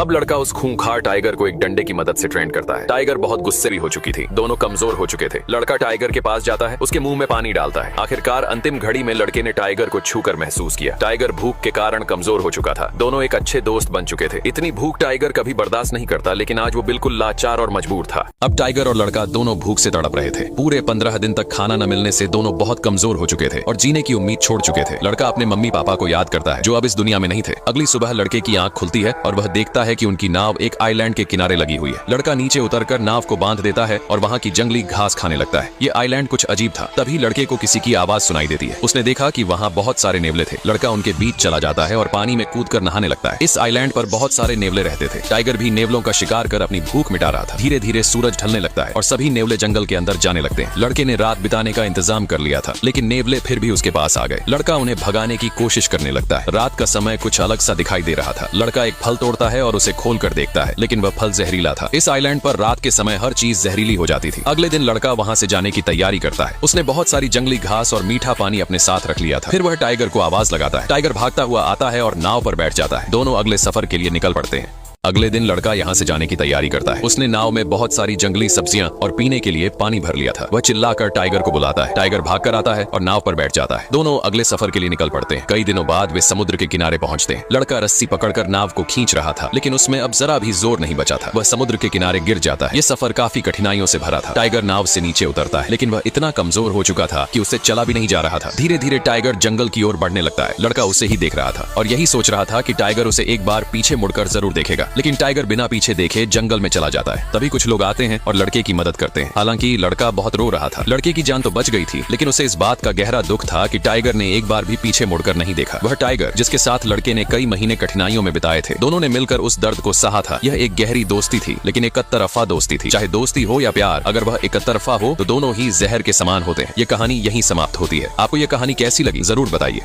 अब लड़का उस खूंखार टाइगर को एक डंडे की मदद से ट्रेन करता है। टाइगर बहुत गुस्से भी हो चुकी थी, दोनों कमजोर हो चुके थे। लड़का टाइगर के पास जाता है, उसके मुंह में पानी डालता है। आखिरकार अंतिम घड़ी में लड़के ने टाइगर को छूकर महसूस किया। टाइगर भूख के कारण कमजोर हो चुका था। दोनों एक अच्छे दोस्त बन चुके थे। इतनी भूख टाइगर कभी बर्दाश्त नहीं करता, लेकिन आज वो बिल्कुल लाचार और मजबूर था। अब टाइगर और लड़का दोनों भूख से तड़प रहे थे। पूरे 15 दिन तक खाना न मिलने से दोनों बहुत कमजोर हो चुके थे और जीने की उम्मीद छोड़ चुके थे। लड़का अपने मम्मी पापा को याद करता है जो अब इस दुनिया में नहीं थे। अगली सुबह लड़के की आंख खुलती है और वह देखता है कि उनकी नाव एक आइलैंड के किनारे लगी हुई है। लड़का नीचे उतरकर नाव को बांध देता है और वहाँ की जंगली घास खाने लगता है। ये आइलैंड कुछ अजीब था। तभी लड़के को किसी की आवाज सुनाई देती है। उसने देखा कि वहाँ बहुत सारे नेवले थे। लड़का उनके बीच चला जाता है और पानी में कूदकर नहाने लगता है। इस आइलैंड पर बहुत सारे नेवले रहते थे। टाइगर भी नेवलों का शिकार कर अपनी भूख मिटा रहा था। धीरे धीरे सूरज ढलने लगता है और सभी नेवले जंगल के अंदर जाने लगते हैं। लड़के ने रात बिताने का इंतजाम कर लिया था, लेकिन नेवले फिर भी उसके पास आ गए। लड़का उन्हें भगाने की कोशिश करने लगता है। रात का समय कुछ अलग सा दिखाई दे रहा था। लड़का एक फल तोड़ता है और उसे खोल कर देखता है, लेकिन वह फल जहरीला था। इस आइलैंड पर रात के समय हर चीज जहरीली हो जाती थी। अगले दिन लड़का वहाँ से जाने की तैयारी करता है। उसने बहुत सारी जंगली घास और मीठा पानी अपने साथ रख लिया था। फिर वह टाइगर को आवाज लगाता है। टाइगर भागता हुआ आता है और नाव पर बैठ जाता है। दोनों अगले सफर के लिए निकल पड़ते हैं। अगले दिन लड़का यहाँ से जाने की तैयारी करता है। उसने नाव में बहुत सारी जंगली सब्जियां और पीने के लिए पानी भर लिया था। वह चिल्लाकर टाइगर को बुलाता है। टाइगर भागकर आता है और नाव पर बैठ जाता है। दोनों अगले सफर के लिए निकल पड़ते हैं। कई दिनों बाद वे समुद्र के किनारे पहुंचते हैं। लड़का रस्सी पकड़कर नाव को खींच रहा था, लेकिन उसमें अब जरा भी जोर नहीं बचा था। वह समुद्र के किनारे गिर जाता है। ये सफर काफी कठिनाइयों से भरा था। टाइगर नाव से नीचे उतरता है, लेकिन वह इतना कमजोर हो चुका था कि उससे चला भी नहीं जा रहा था। धीरे धीरे टाइगर जंगल की ओर बढ़ने लगता है। लड़का उसे ही देख रहा था और यही सोच रहा था कि टाइगर उसे एक बार पीछे मुड़कर जरूर देखेगा, लेकिन टाइगर बिना पीछे देखे जंगल में चला जाता है। तभी कुछ लोग आते हैं और लड़के की मदद करते हैं। हालांकि लड़का बहुत रो रहा था। लड़के की जान तो बच गई थी, लेकिन उसे इस बात का गहरा दुख था कि टाइगर ने एक बार भी पीछे मुड़कर नहीं देखा। वह टाइगर जिसके साथ लड़के ने कई महीने कठिनाइयों में बिताए थे। दोनों ने मिलकर उस दर्द को सहा था। यह एक गहरी दोस्ती थी, लेकिन एक तरफा दोस्ती थी। चाहे दोस्ती हो या प्यार, अगर वह एक तरफा हो तो दोनों ही जहर के समान होते हैं। ये कहानी यहीं समाप्त होती है। आपको यह कहानी कैसी लगी जरूर बताइए।